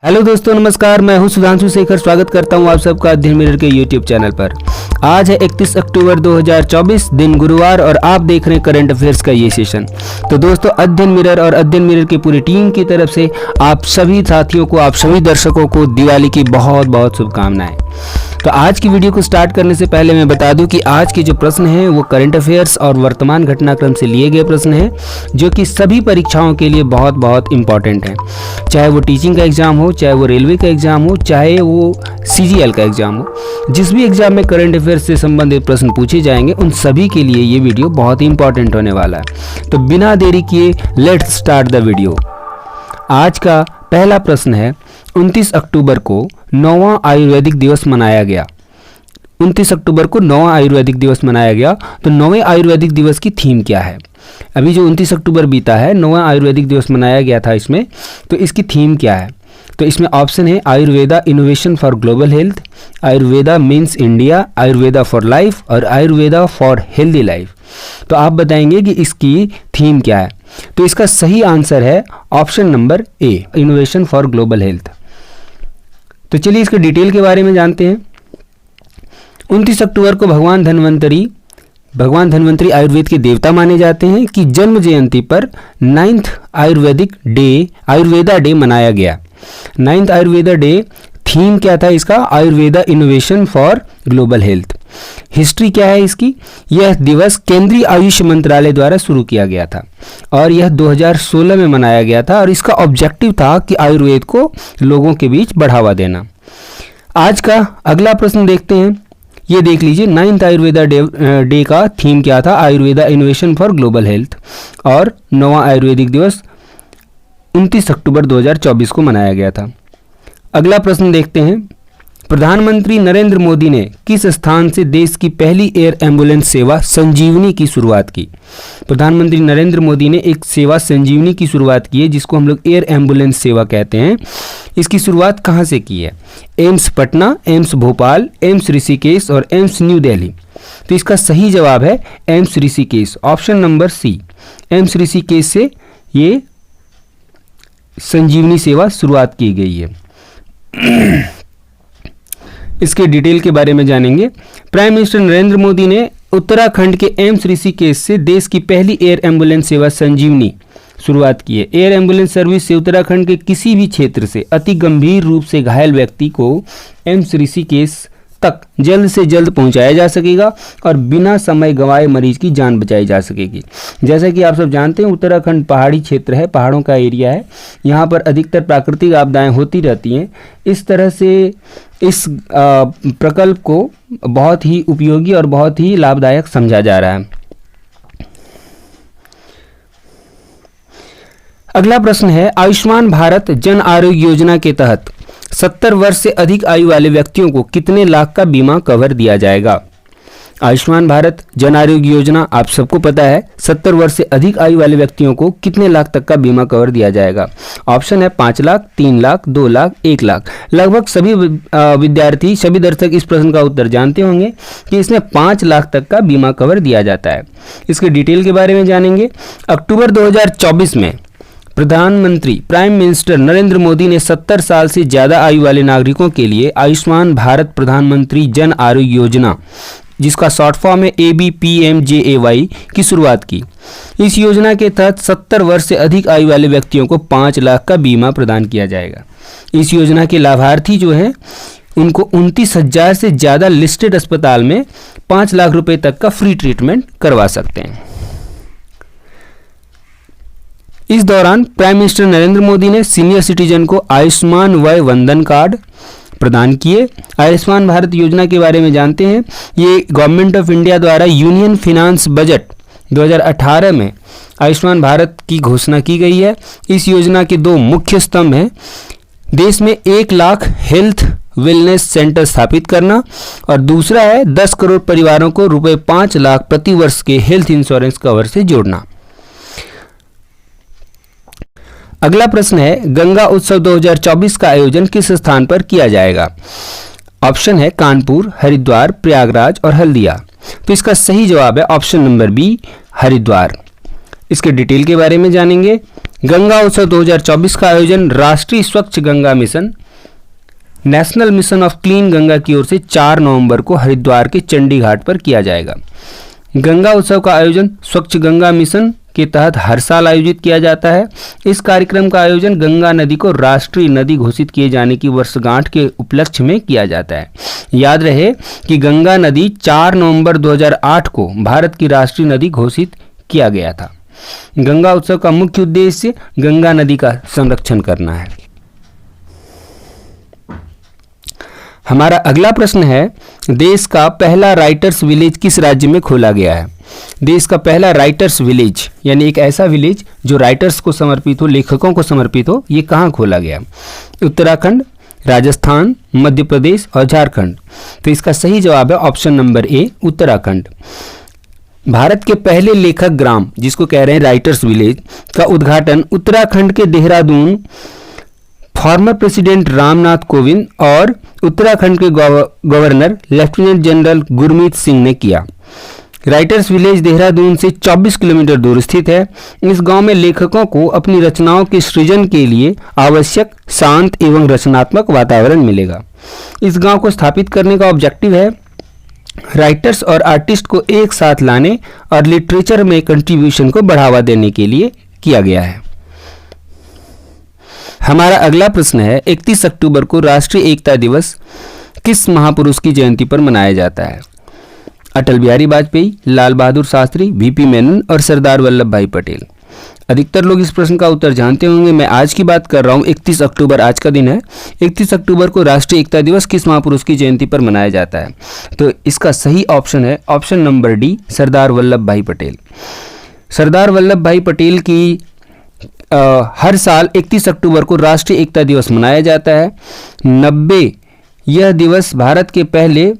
Hello दोस्तों, नमस्कार। मैं हूं सुधांशु शेखर। स्वागत करता हूं आप सबका अध्ययन मिरर के यूट्यूब चैनल पर। आज है 31 अक्टूबर 2024, दिन गुरुवार, और आप देख रहे हैं करंट अफेयर्स का ये सेशन। तो दोस्तों, अध्ययन मिरर और अध्ययन मिरर की पूरी टीम की तरफ से आप सभी साथियों को, आप सभी दर्शकों को दिवाली की बहुत बहुत शुभकामनाएं। तो आज की वीडियो को स्टार्ट करने से पहले मैं बता दूं कि आज के जो प्रश्न हैं वो करंट अफेयर्स और वर्तमान घटनाक्रम से लिए गए प्रश्न हैं, जो कि सभी परीक्षाओं के लिए बहुत बहुत इंपॉर्टेंट हैं। चाहे वो टीचिंग का एग्जाम हो, चाहे वो रेलवे का एग्जाम हो, चाहे वो CGL का एग्जाम हो, जिस भी एग्जाम में करंट अफेयर्स से संबंधित प्रश्न पूछे जाएंगे उन सभी के लिए ये वीडियो बहुत ही इंपॉर्टेंट होने वाला है। तो बिना देरी किए लेट्स स्टार्ट द वीडियो। आज का पहला प्रश्न है, 29 अक्टूबर को 9वां आयुर्वेदिक दिवस मनाया गया। 29 अक्टूबर को 9वां आयुर्वेदिक दिवस मनाया गया। तो 9वें आयुर्वेदिक दिवस की थीम क्या है? अभी जो 29 अक्टूबर बीता है, 9वां आयुर्वेदिक दिवस मनाया गया था इसमें, तो इसकी थीम क्या है? तो इसमें ऑप्शन है Ayurveda innovation for global health, Ayurveda means India, Ayurveda for life और आयुर्वेदा फॉर हेल्दी लाइफ। तो आप बताएंगे कि इसकी थीम क्या है। तो इसका सही आंसर है option number A, innovation for global health. तो चलिए इसके डिटेल के बारे में जानते हैं। 29 अक्टूबर को भगवान धन्वंतरी आयुर्वेद के देवता माने जाते हैं कि जन्म जयंती पर 9th आयुर्वेदा डे मनाया गया। 9th आयुर्वेदा डे थीम क्या था इसका? Ayurveda innovation for global health. History क्या है इसकी? यह दिवस केंद्रीय आयुष मंत्रालय द्वारा शुरू किया गया था और यह 2016 में मनाया गया था, और इसका ऑब्जेक्टिव था कि आयुर्वेद को लोगों के बीच बढ़ावा देना। आज का अगला प्रश्न देखते हैं। ये देख लीजिए, 9th आयुर्वेदा डे का थीम क्या था? Ayurveda innovation for global health, और 9वां आयुर्वेदिक दिवस 29 अक्टूबर 2024 को मनाया गया था। अगला प्रश्न देखते हैं। प्रधानमंत्री नरेंद्र मोदी ने किस स्थान से देश की पहली एयर एम्बुलेंस सेवा संजीवनी की शुरुआत की? प्रधानमंत्री नरेंद्र मोदी ने एक सेवा संजीवनी की शुरुआत की है, जिसको हम लोग एयर एम्बुलेंस सेवा कहते हैं। इसकी शुरुआत कहाँ से की है? एम्स पटना, एम्स भोपाल, एम्स ऋषिकेश और एम्स न्यू दिल्ली। तो इसका सही जवाब है AIIMS Rishikesh, option number C. AIIMS Rishikesh से ये संजीवनी सेवा शुरुआत की गई है। इसके डिटेल के बारे में जानेंगे। प्राइम मिनिस्टर नरेंद्र मोदी ने उत्तराखंड के एम्स ऋषिकेश से देश की पहली एयर एम्बुलेंस सेवा संजीवनी शुरुआत की है। एयर एम्बुलेंस सर्विस से उत्तराखंड के किसी भी क्षेत्र से अति गंभीर रूप से घायल व्यक्ति को एम्स ऋषिकेश तक जल्द से जल्द पहुंचाया जा सकेगा और बिना समय गंवाए मरीज की जान बचाई जा सकेगी। जैसा कि आप सब जानते हैं, उत्तराखंड पहाड़ी क्षेत्र है, पहाड़ों का एरिया है। यहाँ पर अधिकतर प्राकृतिक आपदाएं होती रहती हैं। इस तरह से इस प्रकल्प को बहुत ही उपयोगी और बहुत ही लाभदायक समझा जा रहा है। अगला प्रश्न है, आयुष्मान भारत जन आरोग्य योजना के तहत 70 वर्ष से अधिक आयु वाले व्यक्तियों को कितने लाख का बीमा कवर दिया जाएगा? आयुष्मान भारत जन आरोग्य योजना आप सबको पता है, 70 वर्ष से अधिक आयु वाले व्यक्तियों को कितने लाख तक का बीमा कवर दिया जाएगा? ऑप्शन है 5 लाख, 3 लाख, 2 लाख, 1 लाख। लगभग सभी विद्यार्थी, सभी दर्शक इस प्रश्न का उत्तर जानते होंगे कि इसमें 5 लाख तक का बीमा कवर दिया जाता है। इसके डिटेल के बारे में जानेंगे। अक्टूबर 2024 में प्रधानमंत्री प्राइम मिनिस्टर नरेंद्र मोदी ने 70 साल से ज़्यादा आयु वाले नागरिकों के लिए आयुष्मान भारत प्रधानमंत्री जन आरोग्य योजना, जिसका शॉर्ट फॉर्म है ABPMJAY, की शुरुआत की। इस योजना के तहत 70 वर्ष से अधिक आयु वाले व्यक्तियों को 5 लाख का बीमा प्रदान किया जाएगा। इस योजना के लाभार्थी जो हैं उनको 29,000 से ज़्यादा लिस्टेड अस्पताल में 5 लाख रुपए तक का फ्री ट्रीटमेंट करवा सकते हैं। इस दौरान प्राइम मिनिस्टर नरेंद्र मोदी ने सीनियर सिटीजन को आयुष्मान वय वंदन कार्ड प्रदान किए। आयुष्मान भारत योजना के बारे में जानते हैं। ये गवर्नमेंट ऑफ इंडिया द्वारा यूनियन फिनांस बजट 2018 में आयुष्मान भारत की घोषणा की गई है। इस योजना के 2 मुख्य स्तंभ हैं। देश में 1 लाख हेल्थ वेलनेस सेंटर स्थापित करना, और दूसरा है 10 करोड़ परिवारों को रुपए 5 लाख प्रति वर्ष के हेल्थ इंश्योरेंस कवर से जोड़ना। अगला प्रश्न है, गंगा उत्सव 2024 का आयोजन किस स्थान पर किया जाएगा? ऑप्शन है कानपुर, हरिद्वार, प्रयागराज और हल्दिया। तो इसका सही जवाब है ऑप्शन नंबर बी, हरिद्वार। इसके डिटेल के बारे में जानेंगे। गंगा उत्सव 2024 का आयोजन राष्ट्रीय स्वच्छ Ganga mission national mission of clean Ganga की ओर से 4 नवंबर को हरिद्वार के चंडी घाट पर किया जाएगा। गंगा उत्सव का आयोजन स्वच्छ गंगा मिशन के तहत हर साल आयोजित किया जाता है। इस कार्यक्रम का आयोजन गंगा नदी को राष्ट्रीय नदी घोषित किए जाने की वर्षगांठ के उपलक्ष्य में किया जाता है। याद रहे कि गंगा नदी 4 नवंबर 2008 को भारत की राष्ट्रीय नदी घोषित किया गया था। गंगा उत्सव का मुख्य उद्देश्य गंगा नदी का संरक्षण करना है। हमारा अगला प्रश्न है, देश का पहला राइटर्स विलेज किस राज्य में खोला गया है? देश का पहला राइटर्स विलेज यानी एक ऐसा विलेज जो राइटर्स को समर्पित हो, लेखकों को समर्पित हो, ये कहाँ खोला गया? उत्तराखंड, राजस्थान, मध्य प्रदेश और झारखंड। तो इसका सही जवाब है option number A, Uttarakhand. Bharat के पहले लेखक ग्राम, जिसको कह रहे हैं राइटर्स विलेज, का उद्घाटन उत्तराखंड के देहरादून फॉर्मर प्रेसिडेंट रामनाथ कोविंद और उत्तराखंड के governor lieutenant general Gurmeet Singh ने किया। राइटर्स विलेज देहरादून से 24 किलोमीटर दूर स्थित है। इस गांव में लेखकों को अपनी रचनाओं के सृजन के लिए आवश्यक शांत एवं रचनात्मक वातावरण मिलेगा। इस गांव को स्थापित करने का ऑब्जेक्टिव है राइटर्स और आर्टिस्ट को एक साथ लाने और लिटरेचर में कंट्रीब्यूशन को बढ़ावा देने के लिए किया गया है। हमारा अगला प्रश्न है, 31 अक्टूबर को राष्ट्रीय एकता दिवस किस महापुरुष की जयंती पर मनाया जाता है? अटल बिहारी वाजपेयी, लाल बहादुर शास्त्री, वीपी मेनन और सरदार वल्लभ भाई पटेल। अधिकतर लोग इस प्रश्न का उत्तर जानते होंगे। मैं आज की बात कर रहा हूँ। 31 अक्टूबर आज का दिन है। 31 अक्टूबर को राष्ट्रीय एकता दिवस किस महापुरुष की जयंती पर मनाया जाता है? तो इसका सही ऑप्शन है option number D, Sardar Vallabh भाई पटेल। सरदार वल्लभ भाई पटेल की हर साल 31 अक्टूबर को राष्ट्रीय एकता दिवस मनाया जाता है। यह दिवस भारत के पहले,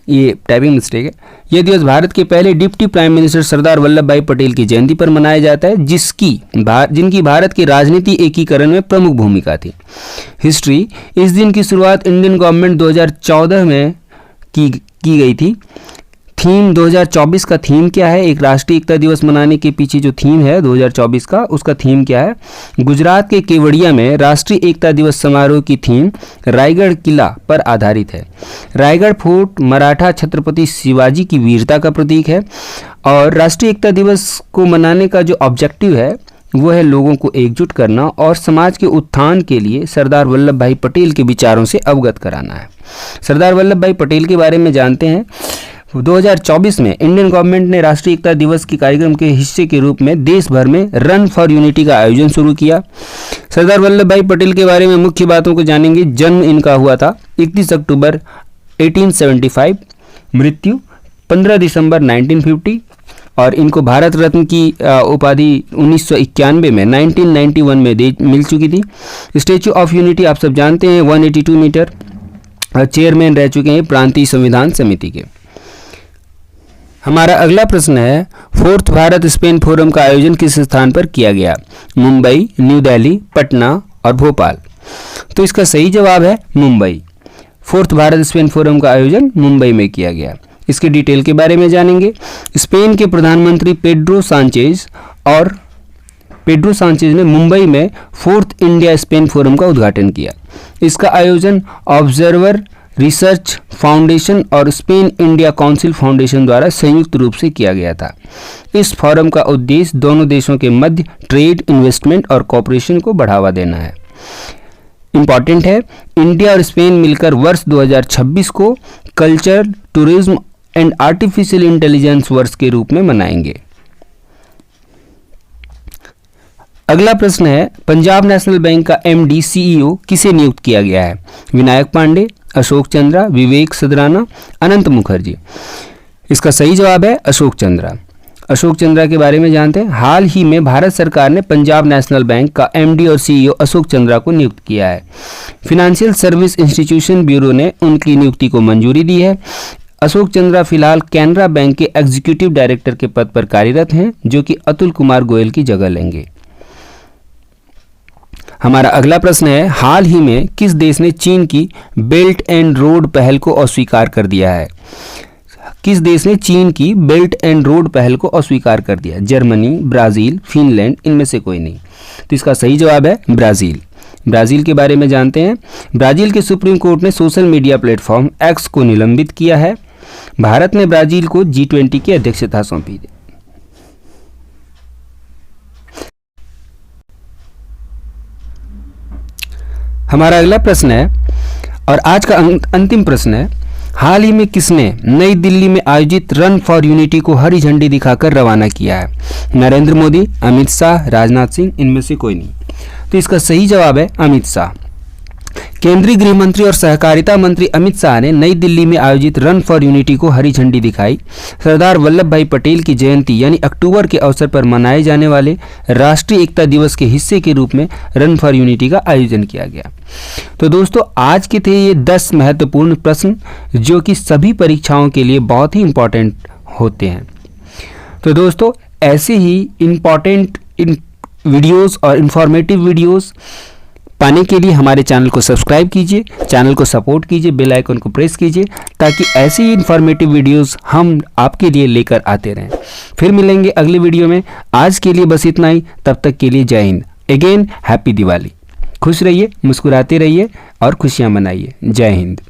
ये टाइपिंग मिस्टेक है, यह दिवस भारत के पहले deputy prime minister Sardar Vallabh भाई पटेल की जयंती पर मनाया जाता है, जिनकी भारत के राजनीति एकीकरण में प्रमुख भूमिका थी। हिस्ट्री, इस दिन की शुरुआत इंडियन गवर्नमेंट 2014 में की गई थी। थीम 2024 का थीम क्या है? एक राष्ट्रीय एकता दिवस मनाने के पीछे जो थीम है 2024 का, उसका थीम क्या है? गुजरात के केवड़िया में राष्ट्रीय एकता दिवस समारोह की थीम रायगढ़ किला पर आधारित है। रायगढ़ फोर्ट मराठा छत्रपति शिवाजी की वीरता का प्रतीक है और राष्ट्रीय एकता दिवस को मनाने का जो ऑब्जेक्टिव है वो है लोगों को एकजुट करना और समाज के उत्थान के लिए सरदार वल्लभ भाई पटेल के विचारों से अवगत कराना है। सरदार वल्लभ भाई पटेल के बारे में जानते हैं। 2024 में इंडियन गवर्नमेंट ने राष्ट्रीय एकता दिवस के कार्यक्रम के हिस्से के रूप में देश भर में रन फॉर यूनिटी का आयोजन शुरू किया। सरदार वल्लभ भाई पटेल के बारे में मुख्य बातों को जानेंगे। जन्म इनका हुआ था 31 अक्टूबर 1875, मृत्यु 15 दिसंबर 1950 और इनको भारत रत्न की उपाधि 1991 में 1991 में मिल चुकी थी। स्टैच्यू ऑफ यूनिटी आप सब जानते हैं 182 मीटर। चेयरमैन रह चुके हैं प्रांतीय संविधान समिति के। हमारा अगला प्रश्न है, फोर्थ भारत स्पेन फोरम का आयोजन किस स्थान पर किया गया? मुंबई, न्यू दिल्ली, पटना और भोपाल। तो इसका सही जवाब है Mumbai. Fourth Bharat Spain forum का आयोजन मुंबई में किया गया। इसके डिटेल के बारे में जानेंगे। स्पेन के प्रधानमंत्री पेड्रो सांचेज ने मुंबई में फोर्थ इंडिया स्पेन फोरम का उद्घाटन किया। इसका आयोजन ऑब्जर्वर रिसर्च फाउंडेशन और स्पेन इंडिया काउंसिल फाउंडेशन द्वारा संयुक्त रूप से किया गया था। इस फोरम का उद्देश्य दोनों देशों के मध्य ट्रेड, इन्वेस्टमेंट और कॉपरेशन को बढ़ावा देना है। इंपॉर्टेंट है, इंडिया और स्पेन मिलकर वर्ष 2026 को culture, tourism and artificial intelligence वर्ष के रूप में मनाएंगे। अगला प्रश्न है, पंजाब नेशनल बैंक का एमडी सीईओ किसे नियुक्त किया गया है? विनायक पांडे, अशोक चंद्रा, विवेक सदराना, अनंत मुखर्जी। इसका सही जवाब है अशोक चंद्रा। अशोक चंद्रा के बारे में जानते हैं। हाल ही में भारत सरकार ने पंजाब नेशनल बैंक का एमडी और सीईओ अशोक चंद्रा को नियुक्त किया है। फाइनेंशियल सर्विस इंस्टीट्यूशन ब्यूरो ने उनकी नियुक्ति को मंजूरी दी है। अशोक चंद्रा फिलहाल कैनरा बैंक के एग्जीक्यूटिव डायरेक्टर के पद पर कार्यरत हैं, जो कि अतुल कुमार गोयल की जगह लेंगे। हमारा अगला प्रश्न है, हाल ही में किस देश ने चीन की बेल्ट एंड रोड पहल को अस्वीकार कर दिया है? किस देश ने चीन की बेल्ट एंड रोड पहल को अस्वीकार कर दिया? जर्मनी, ब्राजील, फिनलैंड, इनमें से कोई नहीं। तो इसका सही जवाब है ब्राजील। ब्राजील के बारे में जानते हैं। ब्राजील के सुप्रीम कोर्ट ने सोशल मीडिया प्लेटफॉर्म एक्स को निलंबित किया है। भारत ने ब्राजील को G20 की अध्यक्षता सौंपी। हमारा अगला प्रश्न है और आज का अंतिम प्रश्न है, हाल ही में किसने नई दिल्ली में आयोजित रन फॉर यूनिटी को हरी झंडी दिखाकर रवाना किया है? नरेंद्र मोदी, अमित शाह, राजनाथ सिंह, इनमें से कोई नहीं। तो इसका सही जवाब है अमित शाह। केंद्रीय गृह मंत्री और सहकारिता मंत्री अमित शाह ने नई दिल्ली में आयोजित रन फॉर यूनिटी को हरी झंडी दिखाई। सरदार वल्लभ भाई पटेल की जयंती यानी अक्टूबर के अवसर पर मनाए जाने वाले राष्ट्रीय एकता दिवस के हिस्से के रूप में रन फॉर यूनिटी का आयोजन किया गया। तो दोस्तों आज के थे ये 10 महत्वपूर्ण प्रश्न जो कि सभी परीक्षाओं के लिए बहुत ही इंपॉर्टेंट होते हैं। तो दोस्तों ऐसे ही इंपॉर्टेंट वीडियोस और इंफॉर्मेटिव वीडियोस पाने के लिए हमारे चैनल को सब्सक्राइब कीजिए, चैनल को सपोर्ट कीजिए, बेल आइकन को प्रेस कीजिए ताकि ऐसी ही इंफॉर्मेटिव वीडियोस हम आपके लिए लेकर आते रहें। फिर मिलेंगे अगली वीडियो में। आज के लिए बस इतना ही। तब तक के लिए जय हिंद। Again happy Diwali. खुश रहिए, मुस्कुराते रहिए और खुशियाँ मनाइए। जय हिंद।